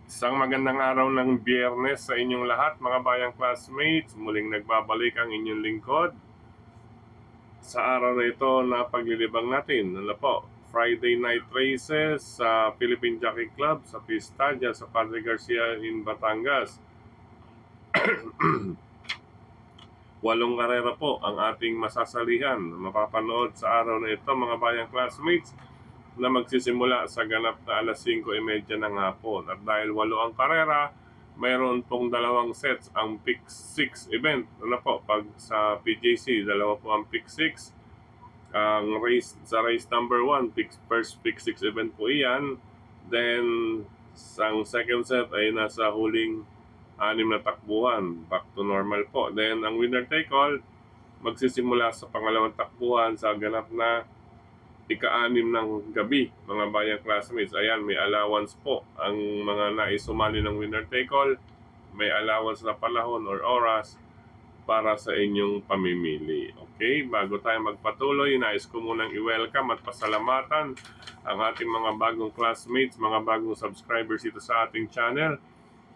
Isang magandang araw ng Biyernes sa inyong lahat, mga bayang classmates. Muling nagbabalik ang inyong lingkod sa araw na ito na paglilibang natin. Ano po? Friday night races sa Philippine Jockey Club sa pista dyan sa Padre Garcia in Batangas. 8 karera po ang ating masasalihan mapapanood sa araw na ito, mga bayang classmates, na magsisimula sa ganap na alas 5:30 ng hapon. At dahil 8 ang karera, mayroon pong 2 sets ang Pick 6 event. Ano po, pag sa PJC, 2 po ang Pick 6. Ang race sa race number 1, first Pick 6 event po iyan. Then, ang second set ay nasa huling 6 na takbuhan. Back to normal po. Then, ang winner take all, magsisimula sa pangalawang takbuhan sa ganap na ika-6 ng gabi, mga bayang classmates. Ayan, may allowance po ang mga naisumali ng winner take all. May allowance na panahon or oras para sa inyong pamimili. Okay, bago tayo magpatuloy, nais ko munang i-welcome at pasalamatan ang ating mga bagong classmates, mga bagong subscribers dito sa ating channel.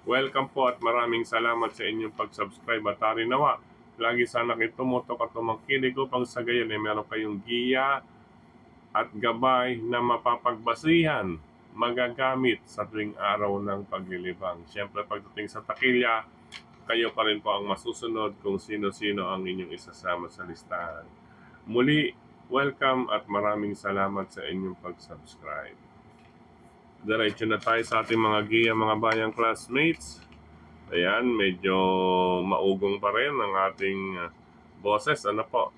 Welcome po at maraming salamat sa inyong pag-subscribe at nawa. Lagi sana kayo tumutok at tumangkilig upang sa gayon ay meron kayong giya at gabay na mapapagbasihan, magagamit sa tuwing araw ng paglilibang. Siyempre, pagdating sa takilya, kayo pa rin po ang masusunod kung sino-sino ang inyong isasama sa listahan. Muli, welcome at maraming salamat sa inyong pag-subscribe. Diretso na tayo sa ating mga giya, mga bayang classmates. Ayan, medyo maugong pa rin ang ating boses. Ano po?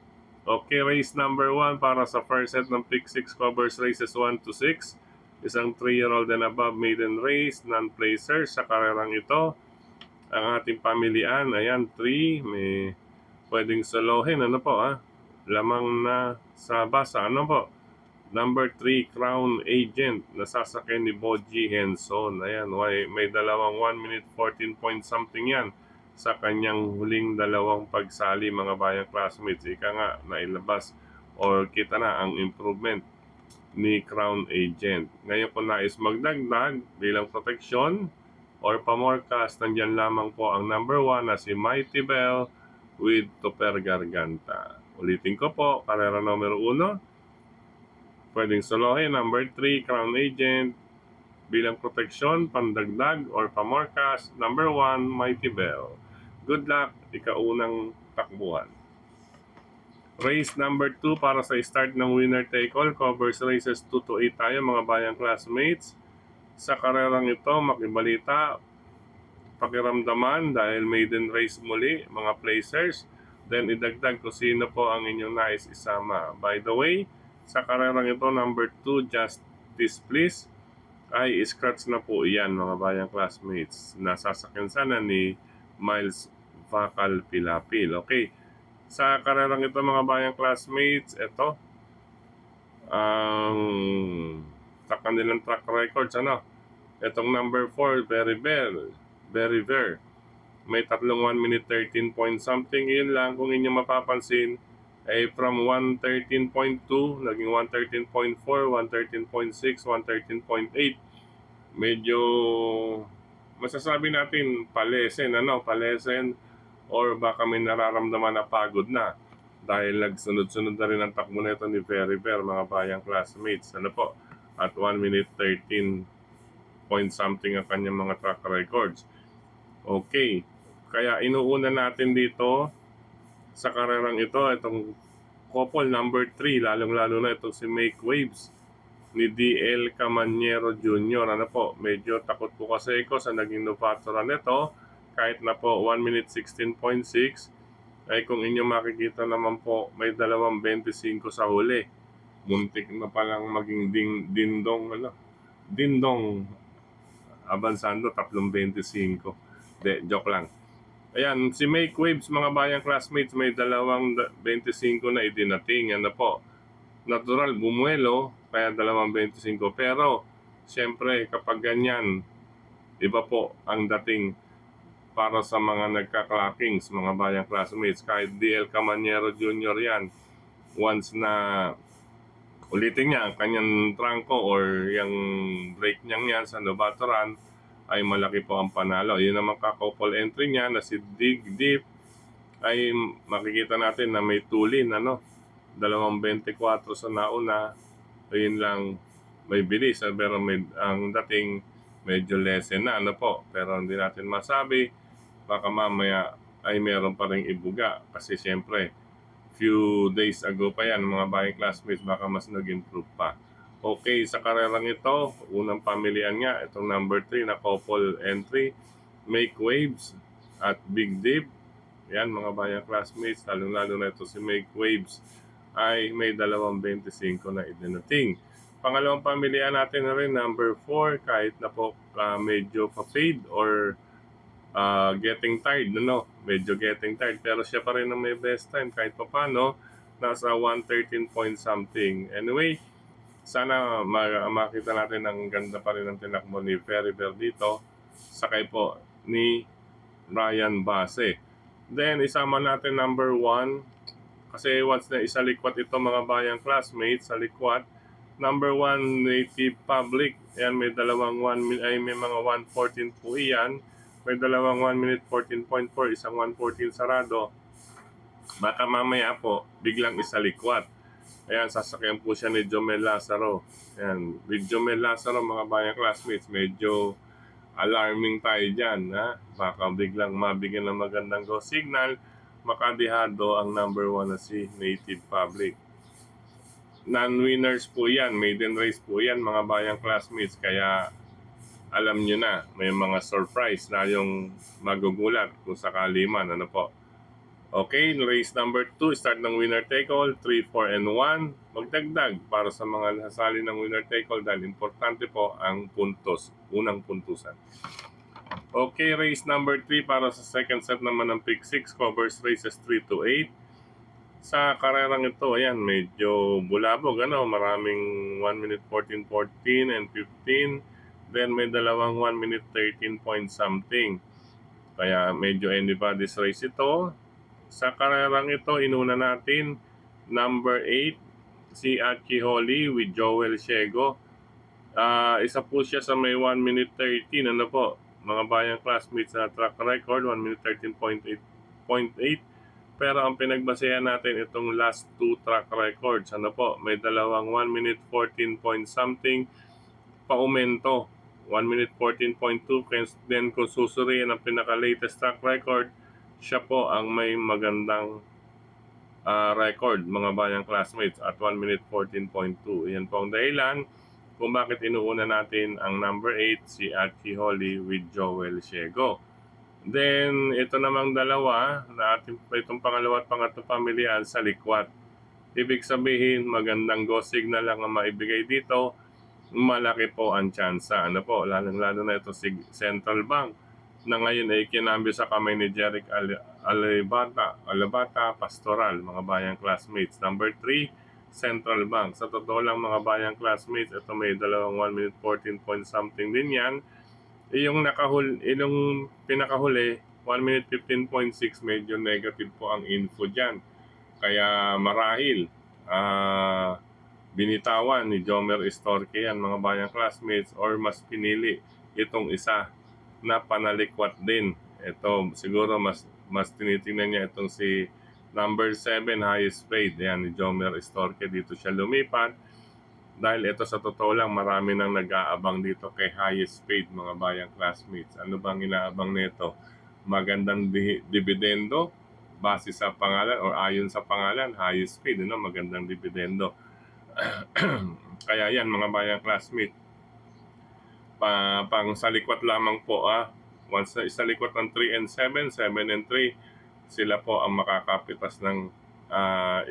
Okay, race number 1 para sa first set ng Pick 6 covers races 1 to 6. Isang 3-year-old and above maiden race, non-placers sa karerang ito. Ang ating pamilian, ayan, 3, may pwedeng solohin, ano po lamang na sa basa, ano po? Number 3, Crown Agent, nasasakyan ni Boji Henson. Ayan, may dalawang 1 minute 14 point something yan sa kanyang huling 2 pagsali, mga bayang classmates. Ika nga, nailabas or kita na ang improvement ni Crown Agent. Ngayon po nais magdagdag bilang proteksyon or pamorkas, nandyan lamang po ang number 1 na si Mighty Bell with Tupper Garganta. Ulitin ko po, karera numero 1, pwedeng solohin. Number 3, Crown Agent. Bilang proteksyon, pandagdag, or pamorkas, number 1, Mighty Bell. Good luck, ikaunang takbuhan. Race number 2 para sa start ng winner take all. Covers races 2 to 8 tayo, mga bayang classmates. Sa karerang ito, makibalita, pakiramdaman dahil maiden race muli, mga placers. Then idagdag kung sino po ang inyong nais isama. By the way, sa karerang ito, number 2, Justice Please, ay scratch na po iyan, mga bayang classmates. Nasasakyan sana ni Miles Vacal Pilapil. Okay, sa karerang ito, mga bayang classmates, ito ang sa kanilang track records, itong number 4, very fair. May tatlong 1 minute 13 point something. Yun lang, kung inyong mapapansin, ay from 113.2 naging 113.4, 113.6, 113.8. Medyo masasabi natin palesen, or baka may nararamdaman na pagod na dahil nagsunod-sunod na rin ang takbo nito ni Very Bear, mga bayang classmates. Ano po? At 1 minute 13 point something ang kanyang mga track records. Okay, kaya inuuna natin dito sa karerang ito, itong couple number 3, lalong-lalo na itong si Make Waves ni DL Camanero Jr. Ano po, medyo takot po kasi ako sa naging novatora nito, kahit na po 1 minute 16.6, ay kung inyong makikita naman po, may 2.25 sa huli. Muntik na palang maging dindong Abansando 3.25. Joke lang. Ayan, si Make Waves, mga bayang classmates, may 2.25 na idinating. Ano po, natural, bumuelo, kaya 2.25. Pero, siyempre, kapag ganyan, iba po ang dating para sa mga nagka-clockings, mga bayang classmates. Kahit DL Camanero Jr. yan, once na ulitin niya ang kanyang trangko or yung break niya yan sa novatoran, ay malaki po ang panalo. Yun naman ka-couple entry niya na si Dig Deep ay makikita natin na may tulin, 2.24 sa nauna. Yun lang may bilis, pero ang dating medyo lessen na, pero hindi natin masabi, baka mamaya ay meron pa ring ibuga kasi siyempre few days ago pa yan mga buying classmates, baka mas nag-improve pa. Okay, sa karerang ito, unang pamilihan nga, itong number 3 na couple entry, Make Waves at Big Dip. Yan mga buying classmates, lalo na ito si Make Waves ay may 2.25 na idinating. Pangalawang pamilihan natin na rin, number 4, kahit na po medyo pa-fade or getting tired, medyo getting tired, pero siya pa rin ang may best time kahit pa paano, nasa 113 point something. Anyway, sana makita natin ang ganda pa rin ng tinakbo ni Ferriber dito, sakay po ni Ryan Base. Then isama natin number 1, kasi once na isalikwat ito mga bayang classmates, sa likwat, number 1 Native Public, yan may dalawang 1 ay may mga 114 po iyan, may dalawang 1 minute 14.4, isang 114 sarado. Baka mamaya po biglang isalikwat. Ayan, sasakyan po siya ni Jomel Lazaro. Ayan, with Jomel Lazaro mga bayang classmates, medyo alarming tayo dyan. Baka biglang mabigyan ng magandang go signal, makadihado ang number 1 na si Native Public. Non-winners po yan, maiden race po yan mga bayang classmates, kaya alam nyo na, may mga surprise na yung magugulat kung sakali man, Okay, race number 2, start ng winner take all, 3, 4, and 1. Magdagdag para sa mga nasali ng winner take all dahil importante po ang puntos, unang puntusan. Okay, race number 3 para sa second set naman ng pick 6, covers races 3 to 8. Sa karerang ito, ayan, medyo bulabog, maraming 1 minute 14.14 and 15. Then may dalawang 1 minute 13 point something. Kaya medyo anybody's race ito. Sa karerang ito, inuna natin number 8, si Aki Holly with Joel Ciego. Isa po siya sa may 1 minute 13, mga bayang classmates na track record, 1 minute 13.8. Pero ang pinagbasehan natin itong last 2 track records, may dalawang 1 minute 14 point something paumento, 1 minute 14.2. Then kung susuriin ang pinaka-latest track record, siya po ang may magandang record mga bayang classmates at 1 minute 14.2. Yan po ang dahilan kung bakit inuuna natin ang number 8, si Archie Holly with Joel Ciego. Then ito namang dalawa na itong pangalawa at pangatlong pamilihan sa likwat. Ibig sabihin magandang go signal lang ang maibigay dito, malaki po ang tsansa. Lalo na ito si Central Bank na ngayon ay kinambyo sa kamay ni Jeric Alabata Pastoral, mga bayang classmates. Number 3, Central Bank. Sa totoo lang mga bayang classmates, ito may dalawang 1 minute 14 point something din yan. Yung pinakahuli, 1 minute 15.6, medyo negative po ang info dyan. Kaya marahil, binitawan ni Jomer Estorque yan mga bayang classmates, or mas pinili itong isa na panalikwat din. Ito siguro mas tinitingnan niya itong si number 7 highest paid, yan ni Jomer Estorque, dito siya lumipat dahil ito sa totoo lang marami nang nag-aabang dito kay highest paid mga bayang classmates. Ano bang inaabang nito? Magandang dividendo base sa pangalan or ayon sa pangalan, highest paid, magandang dividendo. Kaya yan mga bayang classmate, pang salikwat lamang po. Once na isalikwat ng 3 and 7, 7 and 3, sila po ang makakapitas ng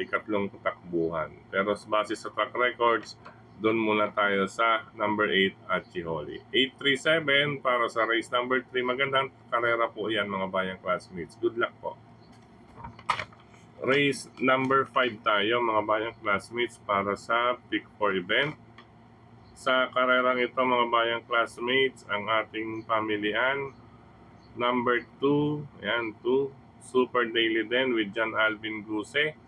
ikatlong takbuhan. Pero base sa track records, doon muna tayo sa number 8 at Chiholi. 837 para sa race number 3. Magandang karera po yan mga bayang classmates. Good luck po. Race number 5 tayo mga bayang classmates para sa pick 4 event. Sa karerang ito mga bayang classmates, ang ating pamilihan, number 2, yan 2, Super Daily Den with John Alvin Guse.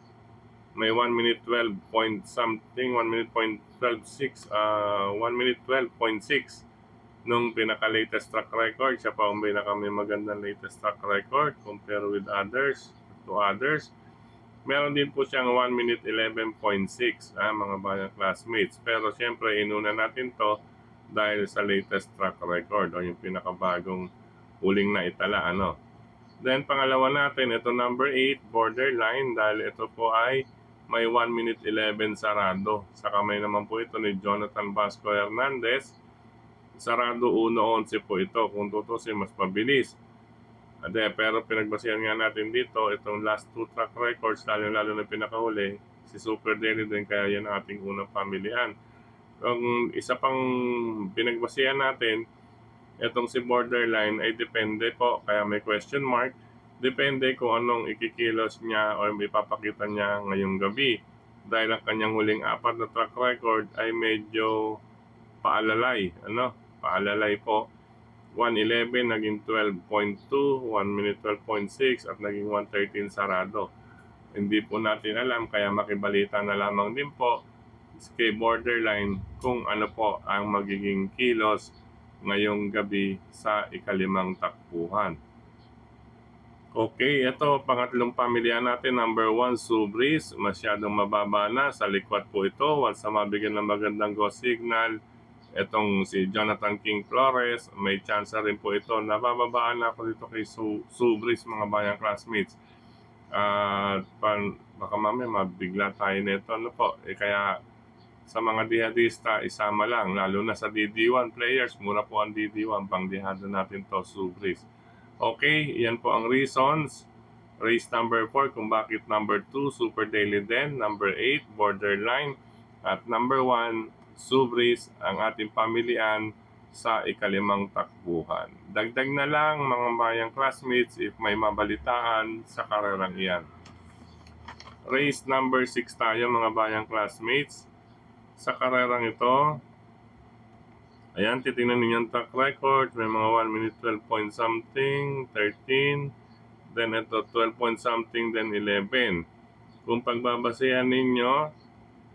May 1 minute 12 point something, 1 minute 12.6, 1 minute 12.6. nung pinaka-latest track record. Siya pa ang may magandang latest track record compare with others. Meron din po siyang 1 minute 11.6 mga bayang classmates. Pero siyempre, inuna natin to dahil sa latest track record o yung pinakabagong huling na itala. Then, pangalawa natin, ito number 8, borderline, dahil ito po ay may 1 minute 11 sarado. Sa kamay naman po ito ni Jonathan Vasco Hernandez. Sarado 1.11 po ito. Kung tutusin, mas mabilis. Pero pinagbasihan nga natin dito, itong last 2 track records, lalo na pinakahuli, si Super Daily din, kaya yan ang ating unang pamilihan. Ang isa pang pinagbasihan natin, itong si borderline ay depende po, kaya may question mark, depende kung anong ikikilos niya o ipapakita niya ngayong gabi. Dahil ang kanyang huling 4 na track record ay medyo paalalay, paalalay po. 1.11 naging 12.2, 1 minute 12.6 at naging 1.13 sarado. Hindi po natin alam, kaya makibalita na lamang din po kay borderline kung ano po ang magiging kilos ngayong gabi sa ikalimang takbuhan. Okay, ito pangatlong pamilya natin, number 1, Subris. Masyadong mababa na, sa likwat po ito. Once na mabigyan ng magandang go signal, etong si Jonathan King Flores, may chance rin po ito. Nabababaan na ako dito kay Subris, mga bayang classmates. Baka mamaya mabigla tayo nito. Kaya sa mga dihadista, isama lang. Lalo na sa DD1 players, mura po ang DD1. Pang dihada natin to, Subris. Okay, yan po ang reasons. Race number 4 kung bakit number 2, Super Daily Den. Number 8, Borderline. At number 1, Subris, ang ating pamilian sa ikalimang takbuhan. Dagdag na lang mga bayang classmates if may mabalitaan sa karerang iyan. Race number 6 tayo mga bayang classmates. Sa karerang ito, ayan, titingnan ninyo ang track record. May mga 1 minute 12 point something, 13, then ito 12 point something, then 11. Kung pagbabasehan ninyo,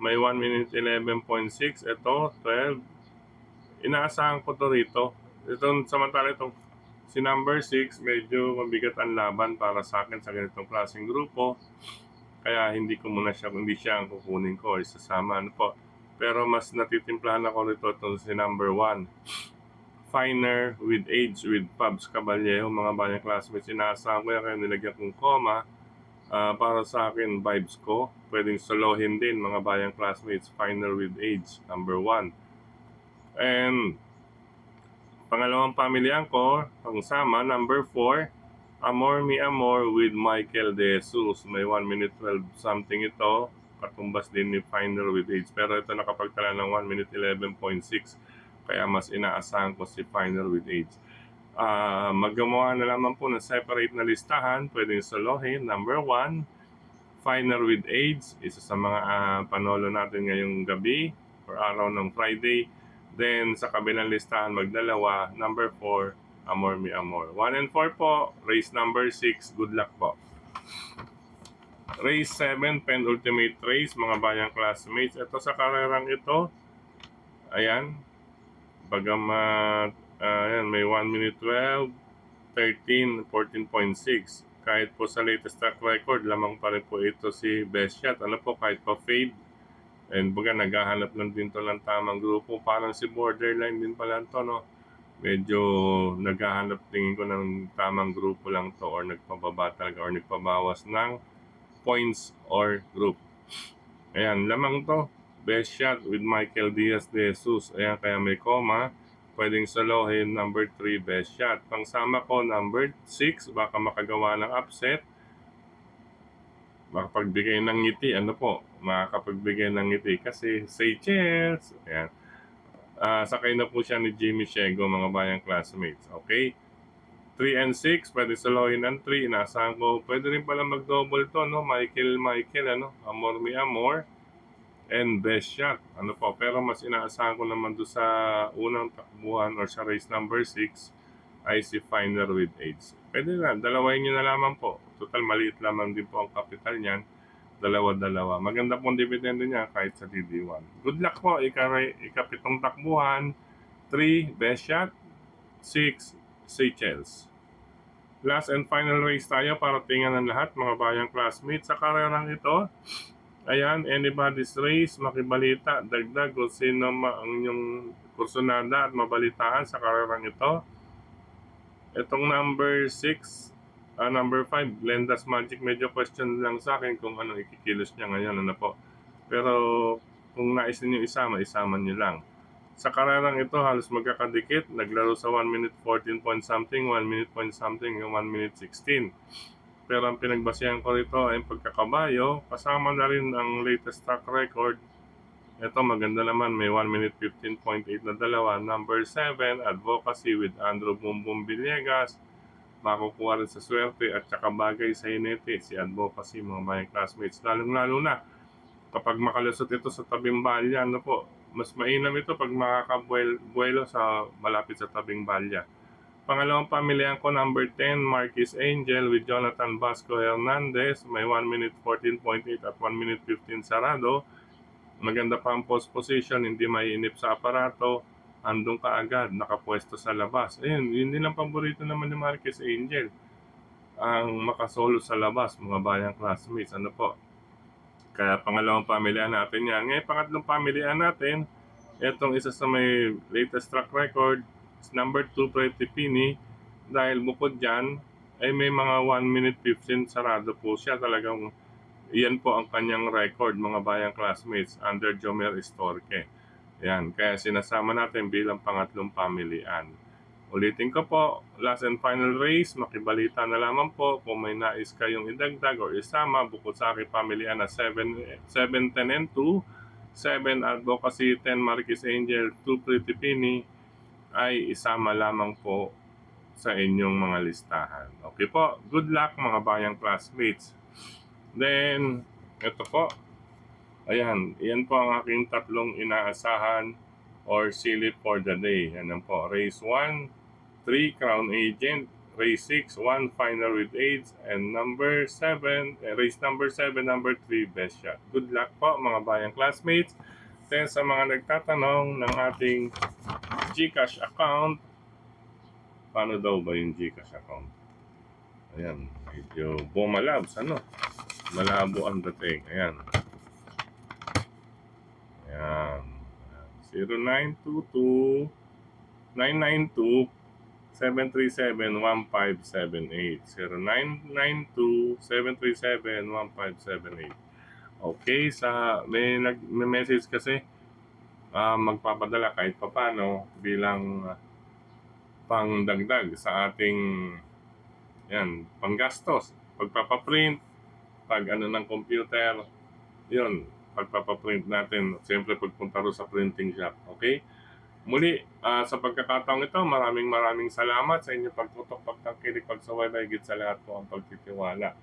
may 1 minute 11.6, ito 12. Inaasahan ko to rito. Samantala itong si number 6, medyo mabigat ang laban para sa akin sa ganitong klaseng grupo. Kaya hindi siya ang kukunin ko, isasama po. Pero mas natitimplahan ako rito itong si number 1. Finer with age with Pabs Caballero, mga bayang classmates. Inaasahan ko yan, kaya nilagyan kong comma. Para sa akin, vibes ko. Pwedeng solohin din, mga bayang classmates. Finer with age, number 1. And pangalawang pamilyan ko, pangsama, number 4. Amor Mi Amor with Michael De Jesus. May 1 minute 12 something ito. Katumbas din ni Finder with Age. Pero ito nakapagtala ng 1 minute 11.6. Kaya mas inaasahan ko si Finder with Age. Maggumawa na lamang po ng separate na listahan. Pwedeng solohin. Number 1, Finder with Age. Isa sa mga panolo natin ngayong gabi or araw ng Friday. Then sa kabilang listahan magdalawa. Number 4, Amor Mi Amor. 1 and 4 po. Race number 6. Good luck po. Race 7, penultimate race, mga bayang classmates. Ito sa karerang ito, ayan, bagamat, ayan, may 1 minute 12, 13, 14.6. Kahit po sa latest track record, lamang pa rin po ito si Best Shot. Kahit pa fade. And baga, naghahanap lang din to ng tamang grupo. Parang si Borderline din pala ito, Medyo naghahanap tingin ko ng tamang grupo lang to or nagpababa talaga or nagpabawas ng points or group. Ayan, lamang to. Best Shot with Michael Diaz De Jesus. Ayan, kaya may comma. Pwedeng solohin. Number 3, Best Shot. Pangsama ko, number 6. Baka makagawa ng upset. Makapagbigay ng ngiti. Makakapagbigay ng ngiti. Kasi say cheers. Ayan. Sakay na po siya ni Jimmy Shego, mga bayang classmates. Okay? 3 and 6, pwede solohin ang 3. Inaasahan ko, pwede rin pala mag-double to, Michael, Amor Mi Amor, and Best Shot. Pero mas inaasahan ko naman doon sa unang takbuhan or sa race number 6 ay si Finder with Age. Pwede na, dalawain nyo na lamang po. Total, maliit lamang din po ang kapital niyan. Dalawa-dalawa. Maganda pong dividendo niya kahit sa DD1. Good luck po, ikapitong takbuhan. 3, Best Shot. 6 Seychelles. Last and final race tayo para tingnan ng lahat mga bayang classmates sa karerang ito. Ayan, anybody's race, makibalita, dagdag kung sino ang inyong kursunada at mabalitaan sa karerang ito. Itong number 6, number 5, Glenda's Magic, medyo question lang sa akin kung anong ikikilos niya ngayon, ano po. Pero kung nais ninyo isama, isama niyo lang. Sa karerang ito, halos magkakadikit. Naglaro sa 1 minute 14 point something, 1 minute point something, 1 minute 16. Pero ang pinagbasihan ko rito ay pagkakabayo. Kasama na rin ang latest track record. Ito maganda naman, may 1 minute 15.8 na dalawa. Number 7, Advocacy with Andrew Bumbum Villegas. Makukuha rin sa swerte at saka bagay sa hinete si Advocacy, mga bayang classmates. Lalong-lalo na kapag makalusot ito sa tabing balya, ano po, mas mainam ito pag makakabuelo sa malapit sa tabing balya. Pangalawang pamilihan ko, number 10, Marquis Angel with Jonathan Vasco Hernandez. May 1 minute 14.8 at 1 minute 15 sarado. Maganda pa ang post position, hindi maiinip sa aparato. Andun ka agad, nakapwesto sa labas. Ayun, yun din ang paborito naman ni Marquis Angel. Ang makasolo sa labas, mga bayang classmates. Ano po? Kaya pangalawang pamilihan natin yan. Ngayon, pangatlong pamilihan natin, itong isa sa may latest track record, number 2, Pretty Pini. Dahil bukod dyan, ay may mga 1 minute 15 sarado po siya. Talagang yan po ang kanyang record, mga bayang classmates, under Jomer Estorque. Yan, kaya sinasama natin bilang pangatlong pamilihan. Ulitin ko po, last and final race, makibalita na lamang po kung may nais kayong idagdag o isama bukod sa aking pamilihan na 7, 10 and 2, 7 Advocacy, 10 Marquis Angel, 2 Pretty Pini, ay isama lamang po sa inyong mga listahan. Okay po, good luck mga bayang classmates. Then, ito po, ayan, iyan po ang aking tatlong inaasahan or silip for the day. Yan po, race 1, 3, Crown Agent, race 6, 1, Final with AIDS, and number 7, race number 7, number 3, Best Shot. Good luck po mga bayang classmates. Then sa mga nagtatanong ng ating GCash account, paano daw ba yung GCash account? Ayan, medyo bumalabs, ano? Malabo ang dating. Ayan. Ayan. 0922 992 737-1578. 0992-737-1578. Okay, may message kasi magpapadala kahit papano bilang pangdagdag sa ating panggastos. Pagpapaprint, pag ng computer, yun, pagpapaprint natin. Siyempre pagpunta ro sa printing shop. Okay? Muli, sa pagkakataong ito, maraming salamat sa inyong pagtutok, pagtangkilik, pagsubaybay, higit sa lahat po ang pagtitiwala.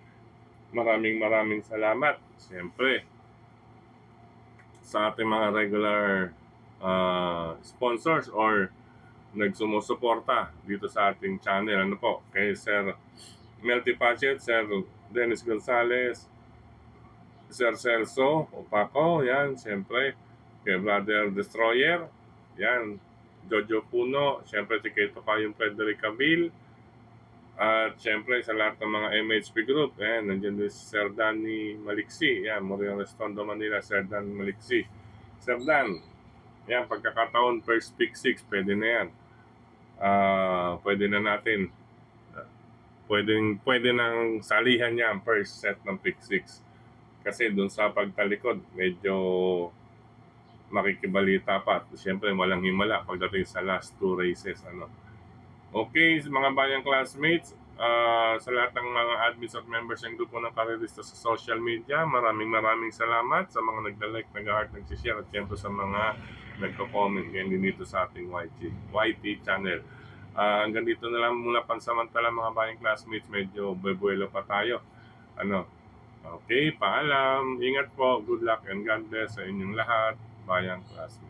Maraming salamat. Siyempre, sa ating mga regular sponsors or nagsumusuporta dito sa ating channel. Ano po, kay Sir Melty Pachet, Sir Dennis Gonzalez, Sir Celso Opaco, yan, siyempre, kay Brother Destroyer, yan, Jojo Puno, siyempre si Keto Kayong Frederick Cabil, at siyempre sa lahat ng mga MHP group, yan, nandiyan din si Sir Danny Maliksi, yan, Morion Restondo Manila, Sir Dan Maliksi. Sir Dan, yan, pagkakataon, first pick 6, pwede na yan. Pwede na natin, pwede nang salihan yan, first set ng pick 6. Kasi dun sa pagtalikod, medyo makikibalita pa. Siyempre, walang himala pagdating sa last 2 races. Okay, mga bayang classmates, sa lahat ng mga admins at members ng grupo ng Karerista sa social media, maraming salamat sa mga nagda-like, nag-heart, nag-share, at siyempre sa mga nagko-comment ngayon din dito sa ating YT channel. Hanggang dito na lang muna pansamantala mga bayang classmates, medyo bubuelo pa tayo. Okay, paalam, ingat po, good luck and God bless sa inyong lahat, bayang classmates.